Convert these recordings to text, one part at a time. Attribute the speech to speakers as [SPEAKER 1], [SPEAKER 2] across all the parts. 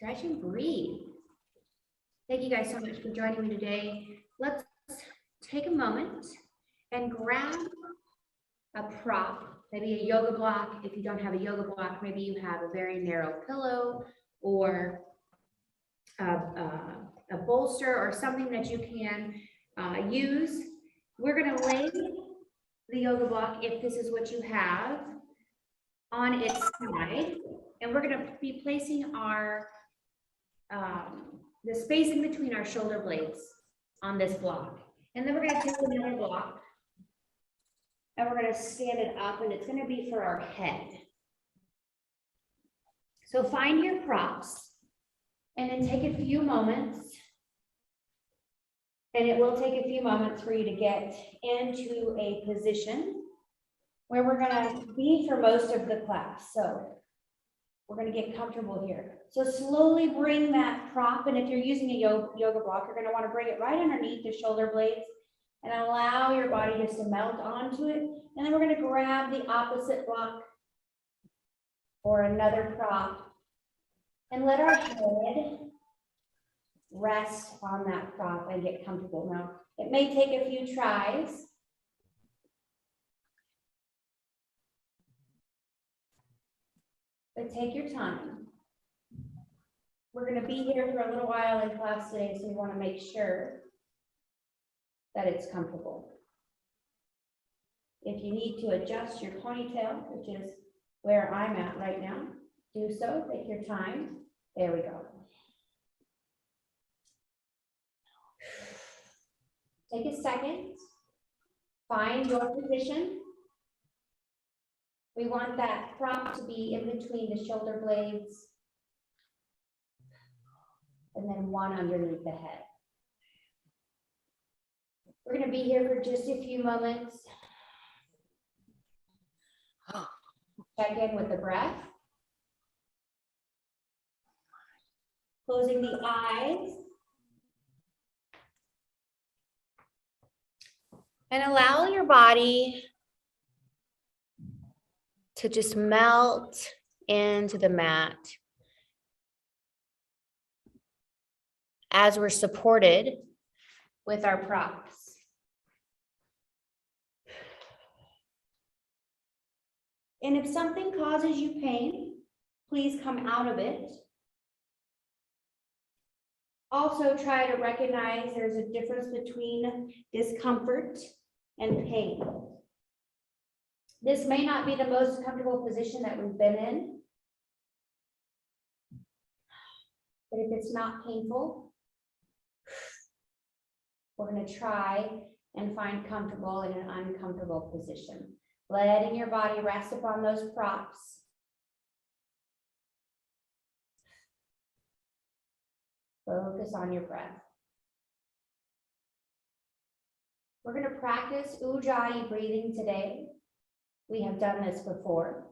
[SPEAKER 1] Stretch and breathe. Thank you guys so much for joining me today. Let's take a moment and grab a prop, maybe a yoga block. If you don't have a yoga block, maybe you have a very narrow pillow or a bolster or something that you can use. We're gonna lay the yoga block, if this is what you have, on its side, and we're gonna be placing our the space in between our shoulder blades on this block. And then we're gonna take another block and we're gonna stand it up, and it's gonna be for our head. So find your props and then take a few moments, and it will take a few moments for you to get into a position where we're gonna be for most of the class. So we're gonna get comfortable here. So slowly bring that prop, and if you're using a yoga block, you're gonna wanna bring it right underneath the shoulder blades and allow your body just to melt onto it. And then we're gonna grab the opposite block or another prop and let our head rest on that prop and get comfortable. Now, it may take a few tries. But take your time. We're going to be here for a little while in class today, so we want to make sure that it's comfortable. If you need to adjust your ponytail, which is where I'm at right now, do so. Take your time. There we go. Take a second. Find your position. We want that prop to be in between the shoulder blades and then one underneath the head. We're going to be here for just a few moments. Check in with the breath. Closing the eyes. And allow your body to just melt into the mat as we're supported with our props. And if something causes you pain, please come out of it. Also try to recognize there's a difference between discomfort and pain. This may not be the most comfortable position that we've been in, but if it's not painful, we're going to try and find comfortable in an uncomfortable position. Letting your body rest upon those props. Focus on your breath. We're going to practice Ujjayi breathing today. We have done this before.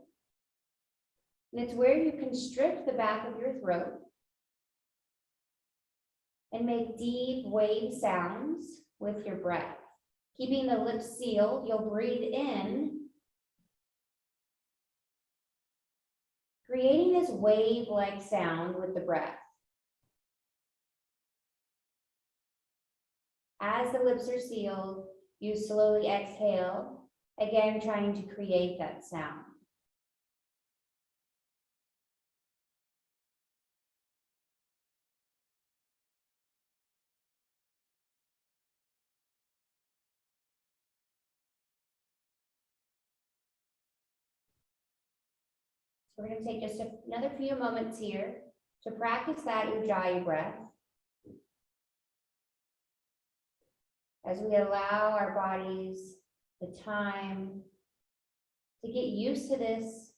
[SPEAKER 1] And it's where you constrict the back of your throat and make deep wave sounds with your breath. Keeping the lips sealed, you'll breathe in, creating this wave-like sound with the breath. As the lips are sealed, you slowly exhale, again trying to create that sound. So we're going to take just another few moments here to practice that Ujjayi breath, as we allow our bodies the time to get used to this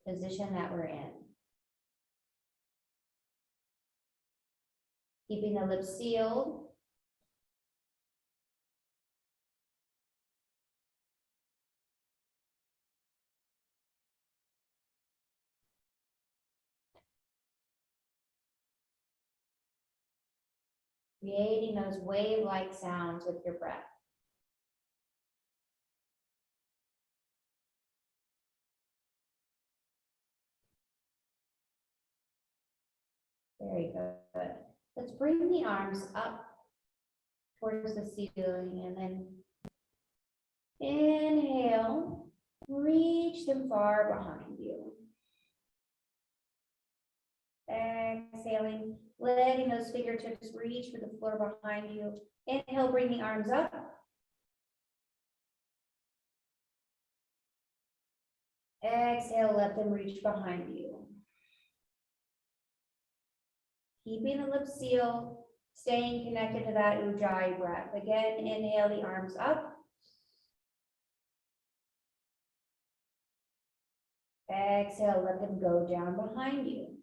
[SPEAKER 1] position that we're in. Keeping the lips sealed. Creating those wave-like sounds with your breath. Very good. Let's bring the arms up towards the ceiling and then inhale, reach them far behind you. Exhaling, letting those fingertips reach for the floor behind you. Inhale, bring the arms up. Exhale, let them reach behind you. Keeping the lips sealed, staying connected to that ujjayi breath. Again, inhale the arms up. Exhale, let them go down behind you.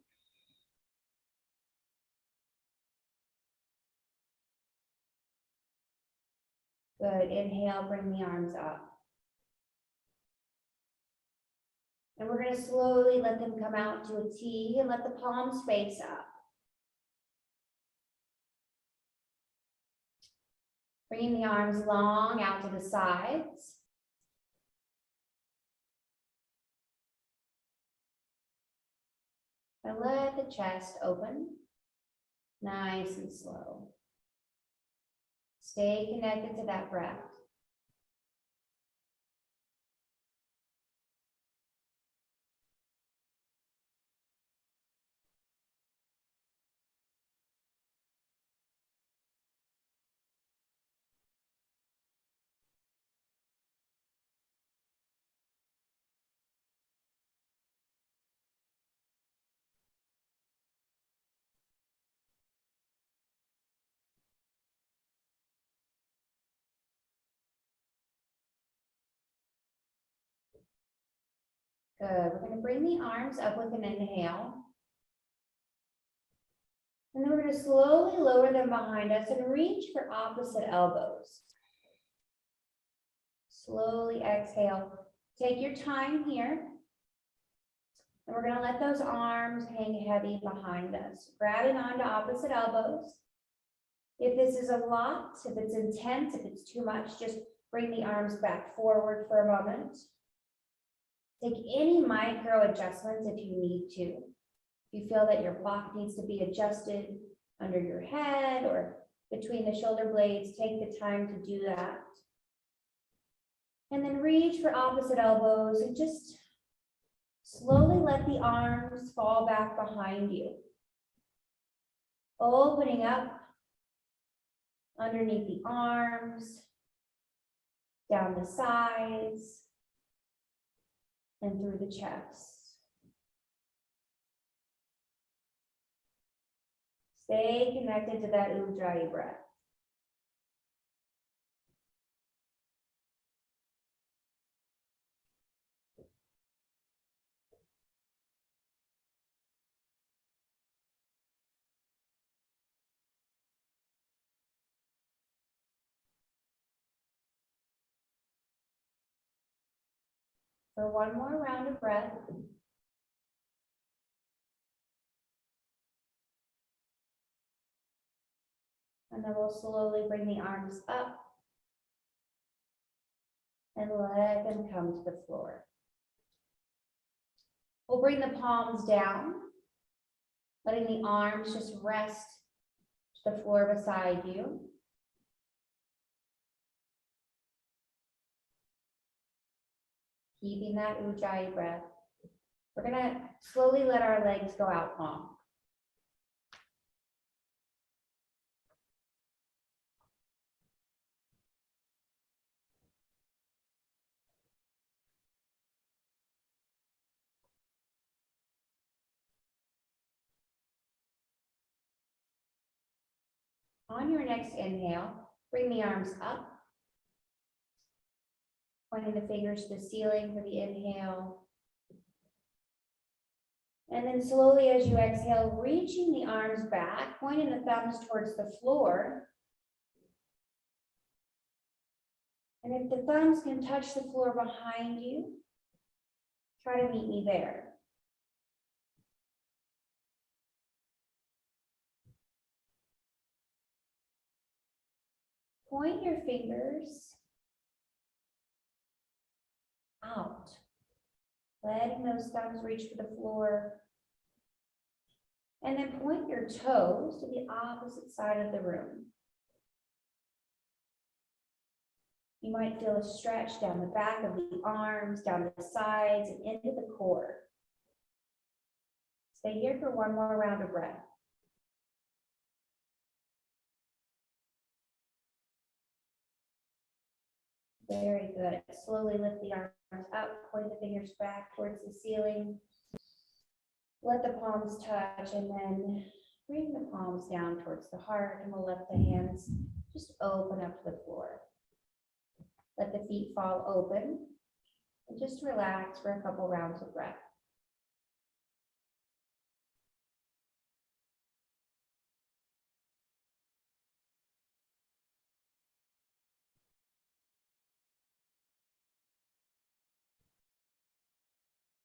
[SPEAKER 1] Good. Inhale, bring the arms up. And we're going to slowly let them come out to a T and let the palms face up. Bringing the arms long out to the sides. And let the chest open, nice and slow. Stay connected to that breath. Good. We're going to bring the arms up with an inhale. And then we're going to slowly lower them behind us and reach for opposite elbows. Slowly exhale. Take your time here. And we're going to let those arms hang heavy behind us. Grabbing onto opposite elbows. If this is a lot, if it's intense, if it's too much, just bring the arms back forward for a moment. Take any micro adjustments if you need to. If you feel that your block needs to be adjusted under your head or between the shoulder blades, take the time to do that. And then reach for opposite elbows and just slowly let the arms fall back behind you. Opening up underneath the arms, down the sides, and through the chest. Stay connected to that ujjayi breath. For one more round of breath. And then we'll slowly bring the arms up and let them come to the floor. We'll bring the palms down, letting the arms just rest to the floor beside you. Keeping that ujjayi breath. We're going to slowly let our legs go out long. On your next inhale, bring the arms up, pointing the fingers to the ceiling for the inhale. And then slowly as you exhale, reaching the arms back, pointing the thumbs towards the floor. And if the thumbs can touch the floor behind you, try to meet me there. Point your fingers out, letting those thumbs reach for the floor. And then point your toes to the opposite side of the room. You might feel a stretch down the back of the arms, down the sides, and into the core. Stay here for one more round of breath. Very good. Slowly lift the arms up, point the fingers back towards the ceiling. Let the palms touch, and then bring the palms down towards the heart, and we'll let the hands just open up to the floor. Let the feet fall open, and just relax for a couple rounds of breath.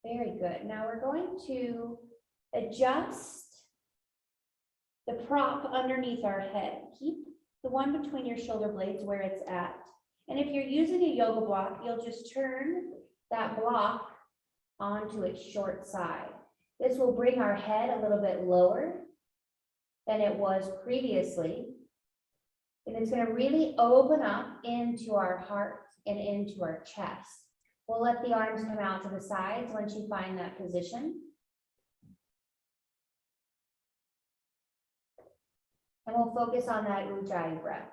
[SPEAKER 1] Very good. Now we're going to adjust the prop underneath our head. Keep the one between your shoulder blades where it's at. And if you're using a yoga block, you'll just turn that block onto its short side. This will bring our head a little bit lower than it was previously. And it's going to really open up into our heart and into our chest. We'll let the arms come out to the sides once you find that position. And we'll focus on that ujjayi breath.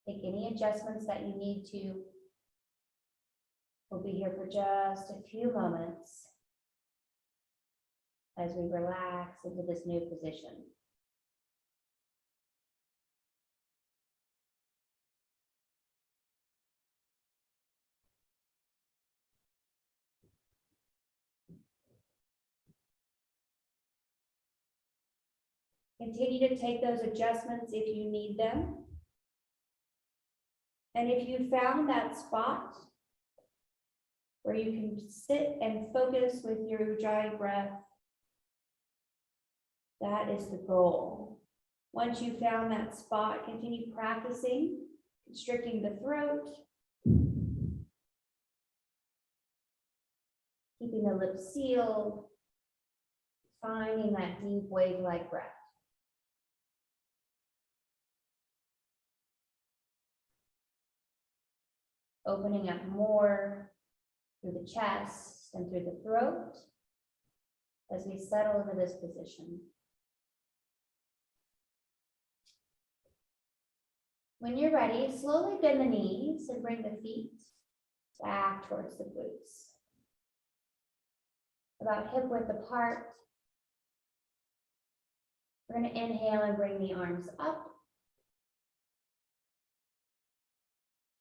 [SPEAKER 1] Make any adjustments that you need to. We'll be here for just a few moments as we relax into this new position. Continue to take those adjustments if you need them. And if you found that spot where you can sit and focus with your ujjayi breath, that is the goal. Once you found that spot, continue practicing, constricting the throat, keeping the lips sealed, finding that deep wave-like breath. Opening up more through the chest and through the throat as we settle into this position. When you're ready, slowly bend the knees and bring the feet back towards the glutes. About hip width apart. We're going to inhale and bring the arms up.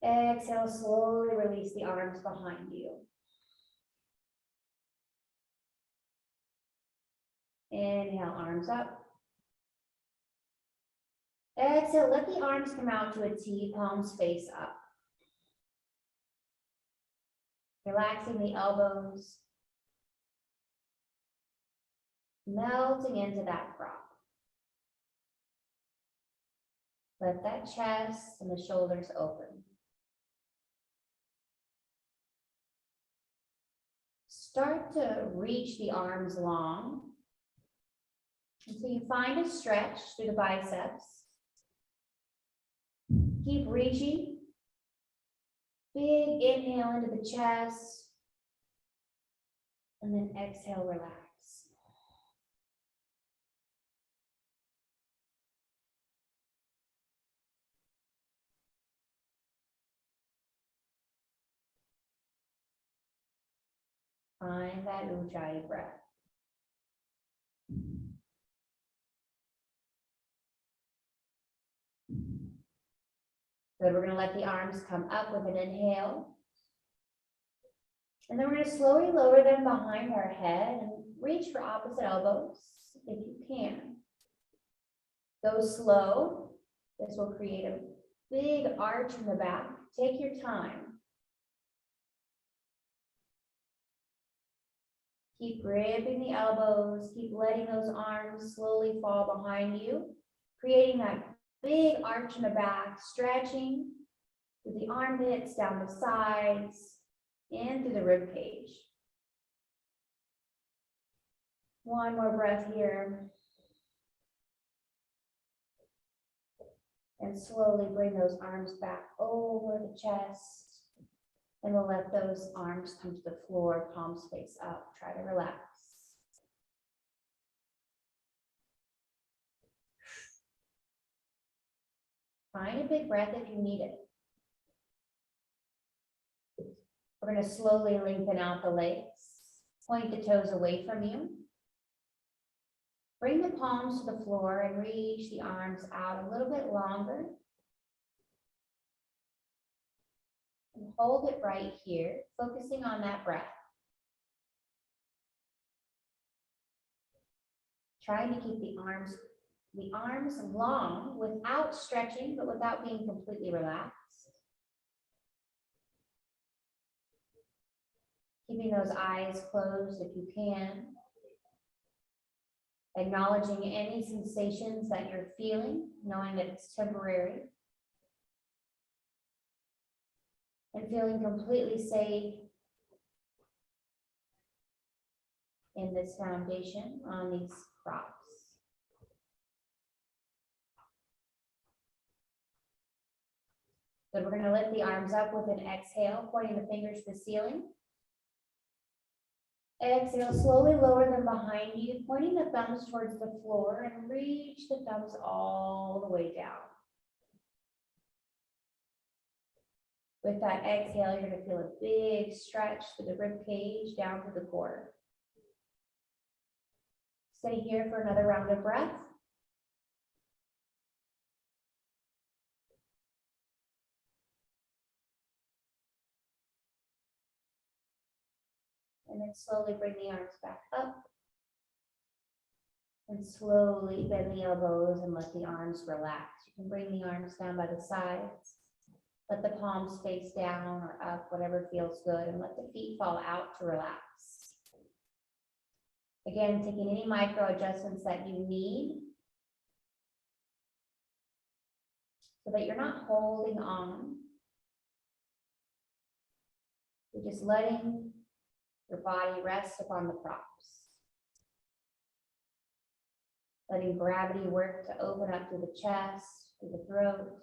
[SPEAKER 1] Exhale, slowly release the arms behind you. Inhale, arms up. Exhale, let the arms come out to a T, palms face up. Relaxing the elbows. Melting into that prop. Let that chest and the shoulders open. Start to reach the arms long until you find a stretch through the biceps. Keep reaching. Big inhale into the chest. And then exhale, relax. Find that ujjayi breath. Good, we're going to let the arms come up with an inhale. And then we're going to slowly lower them behind our head and reach for opposite elbows if you can. Go slow. This will create a big arch in the back. Take your time. Keep gripping the elbows. Keep letting those arms slowly fall behind you, creating that big arch in the back, stretching through the armpits, down the sides, and through the rib cage. One more breath here. And slowly bring those arms back over the chest. And we'll let those arms come to the floor, palms face up. Try to relax. Find a big breath if you need it. We're going to slowly lengthen out the legs. Point the toes away from you. Bring the palms to the floor and reach the arms out a little bit longer. And hold it right here, focusing on that breath. Trying to keep the arms long without stretching, but without being completely relaxed. Keeping those eyes closed if you can. Acknowledging any sensations that you're feeling, knowing that it's temporary. And feeling completely safe in this foundation on these props. So we're going to lift the arms up with an exhale, pointing the fingers to the ceiling. Exhale, slowly lower them behind you, pointing the thumbs towards the floor and reach the thumbs all the way down. With that exhale, you're going to feel a big stretch through the rib cage down to the core. Stay here for another round of breath. And then slowly bring the arms back up. And slowly bend the elbows and let the arms relax. You can bring the arms down by the sides. Let the palms face down or up, whatever feels good, and let the feet fall out to relax. Again, taking any micro adjustments that you need so that you're not holding on. You're just letting your body rest upon the props. Letting gravity work to open up through the chest, through the throat.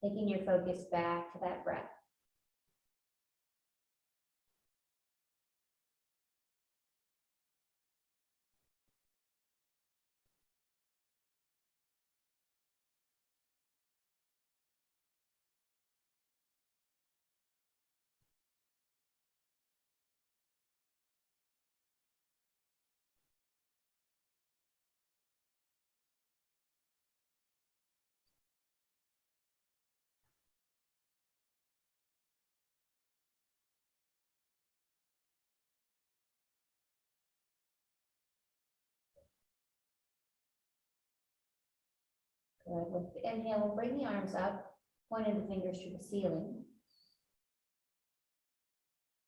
[SPEAKER 1] Taking your focus back to that breath. Good. With the inhale, we'll bring the arms up, pointing the fingers to the ceiling.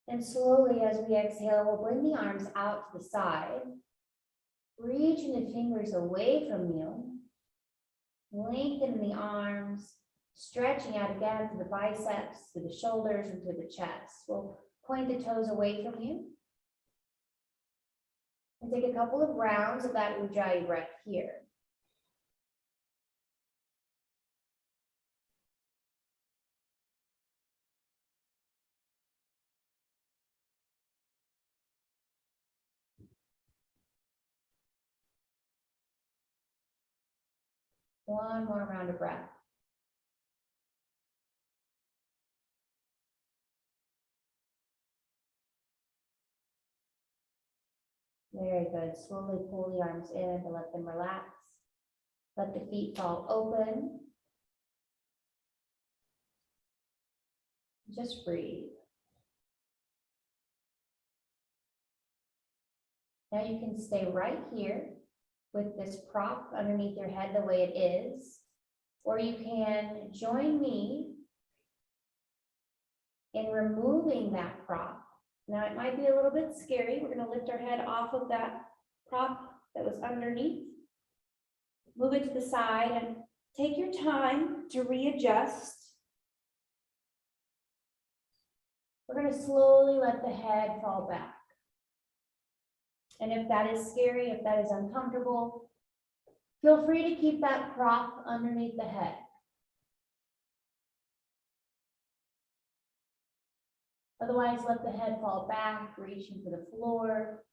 [SPEAKER 1] And slowly, as we exhale, we'll bring the arms out to the side, reaching the fingers away from you, lengthening the arms, stretching out again to the biceps, to the shoulders, and to the chest. We'll point the toes away from you. And take a couple of rounds of that Ujjayi breath here. One more round of breath. Very good. Slowly pull the arms in to let them relax. Let the feet fall open. Just breathe. Now you can stay right here with this prop underneath your head the way it is, or you can join me in removing that prop. Now it might be a little bit scary. We're going to lift our head off of that prop that was underneath. Move it to the side and take your time to readjust. We're going to slowly let the head fall back. And if that is scary, if that is uncomfortable, feel free to keep that prop underneath the head. Otherwise, let the head fall back, reaching for the floor.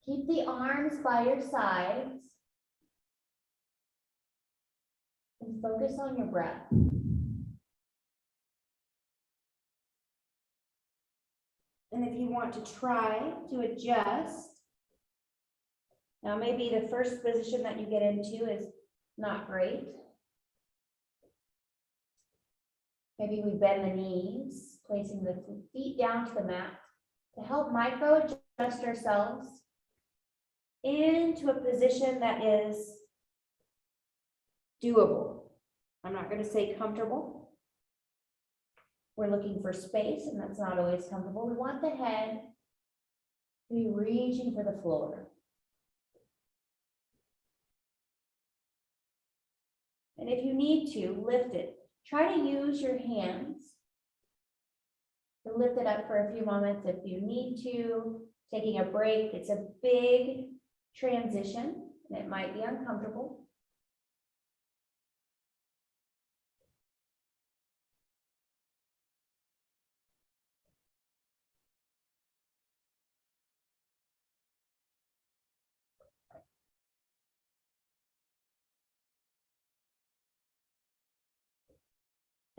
[SPEAKER 1] Keep the arms by your sides and focus on your breath. And if you want to try to adjust, now maybe the first position that you get into is not great. Maybe we bend the knees, placing the feet down to the mat to help micro adjust ourselves into a position that is doable. I'm not going to say comfortable. We're looking for space, and that's not always comfortable. We want the head to be reaching for the floor. And if you need to, lift it. Try to use your hands to lift it up for a few moments if you need to. Taking a break, it's a big transition, and it might be uncomfortable.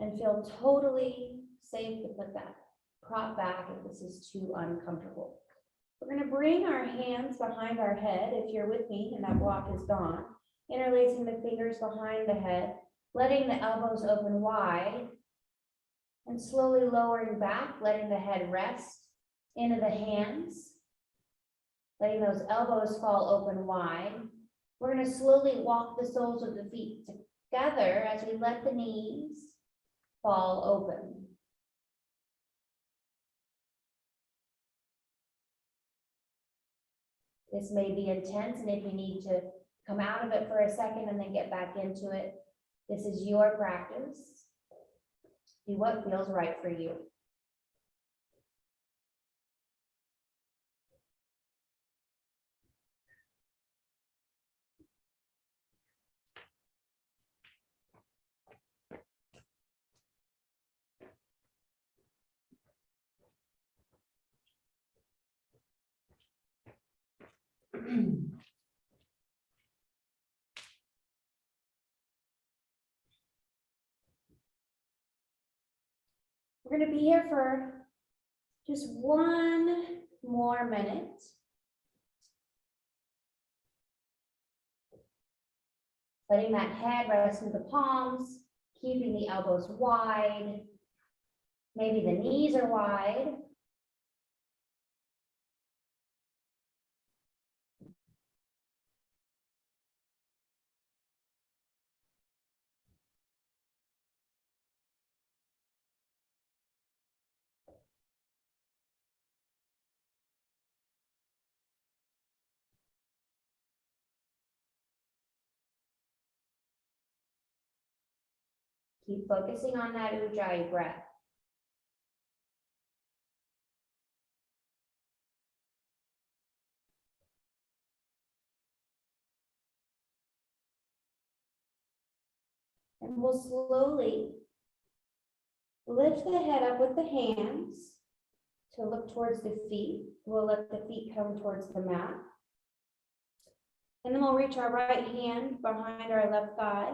[SPEAKER 1] And feel totally safe to put that prop back if this is too uncomfortable. We're going to bring our hands behind our head, if you're with me and that block is gone, interlacing the fingers behind the head, letting the elbows open wide, and slowly lowering back, letting the head rest into the hands, letting those elbows fall open wide. We're going to slowly walk the soles of the feet together as we let the knees fall open. This may be intense, and if you need to come out of it for a second and then get back into it, this is your practice. Do what feels right for you. We're going to be here for just one more minute. Letting that head rest into the palms, keeping the elbows wide. Maybe the knees are wide. Keep focusing on that ujjayi breath. And we'll slowly lift the head up with the hands to look towards the feet. We'll let the feet come towards the mat. And then we'll reach our right hand behind our left thigh,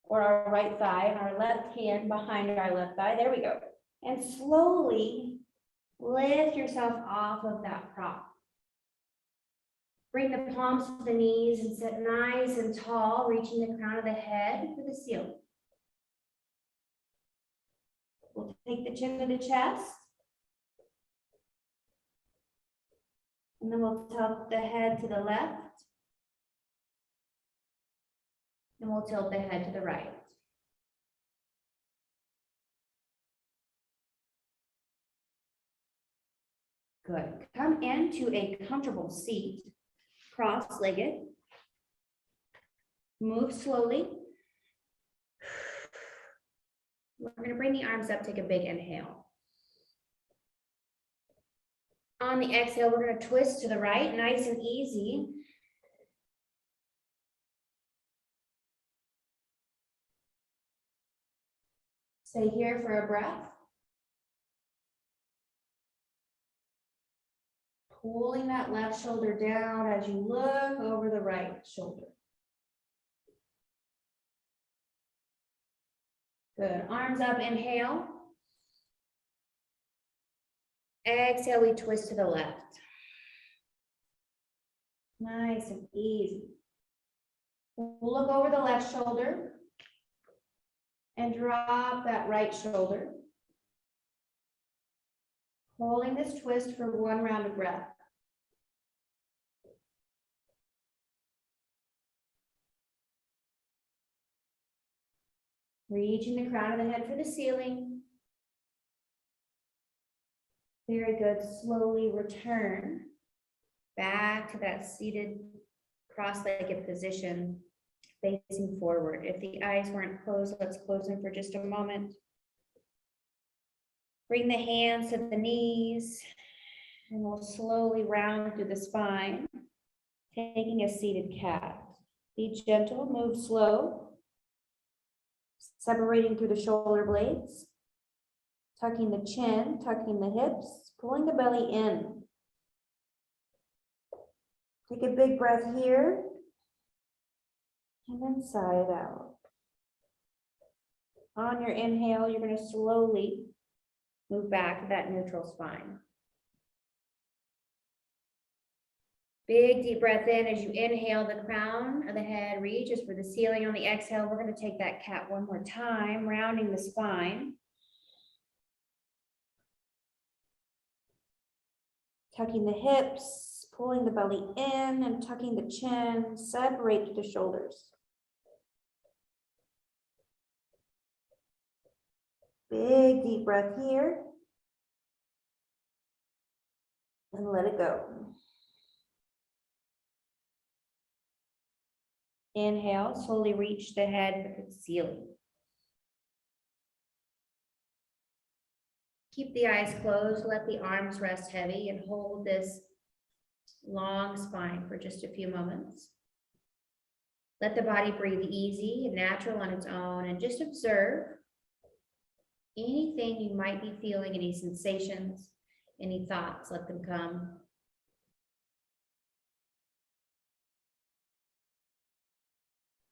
[SPEAKER 1] or our right thigh, and our left hand behind our left thigh. There we go. And slowly lift yourself off of that prop. Bring the palms to the knees and sit nice and tall, reaching the crown of the head for the ceiling. We'll take the chin to the chest. And then we'll tilt the head to the left. And we'll tilt the head to the right. Good. Come into a comfortable seat. cross-legged. Move slowly. We're going to bring the arms up, take a big inhale. On the exhale, we're going to twist to the right, nice and easy. Stay here for a breath. Pulling that left shoulder down as you look over the right shoulder. Good. Arms up, inhale. Exhale, we twist to the left. Nice and easy. We'll look over the left shoulder and drop that right shoulder. Holding this twist for one round of breath. Reaching the crown of the head for the ceiling. Very good. Slowly return back to that seated cross-legged position, facing forward. If the eyes weren't closed, let's close them for just a moment. Bring the hands to the knees, and we'll slowly round through the spine, taking a seated cat. Be gentle, move slow, separating through the shoulder blades, tucking the chin, tucking the hips, pulling the belly in. Take a big breath here, and then sigh it out. On your inhale, you're going to slowly move back to that neutral spine. Big deep breath in as you inhale, the crown of the head reaches for the ceiling. On the exhale, we're going to take that cat one more time, rounding the spine. Tucking the hips, pulling the belly in and tucking the chin, separate the shoulders. Big deep breath here. And let it go. Inhale, slowly reach the head for the ceiling. Keep the eyes closed, let the arms rest heavy, and hold this long spine for just a few moments. Let the body breathe easy and natural on its own, and just observe anything you might be feeling, any sensations, any thoughts, let them come.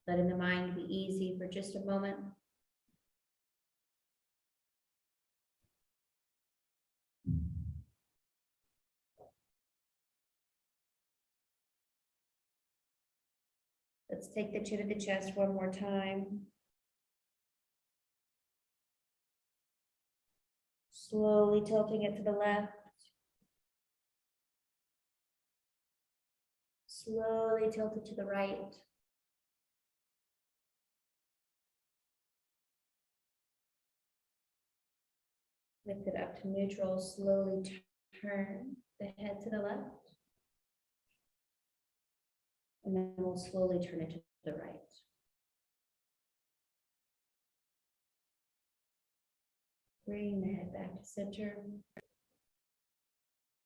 [SPEAKER 1] Letting the mind be easy for just a moment. Let's take the chin to the chest one more time. Slowly tilting it to the left. Slowly tilt it to the right. Lift it up to neutral, slowly turn the head to the left. And then we'll slowly turn it to the right. Bring the head back to center.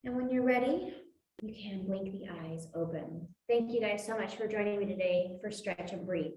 [SPEAKER 1] And when you're ready, you can blink the eyes open. Thank you guys so much for joining me today for Stretch and Breathe.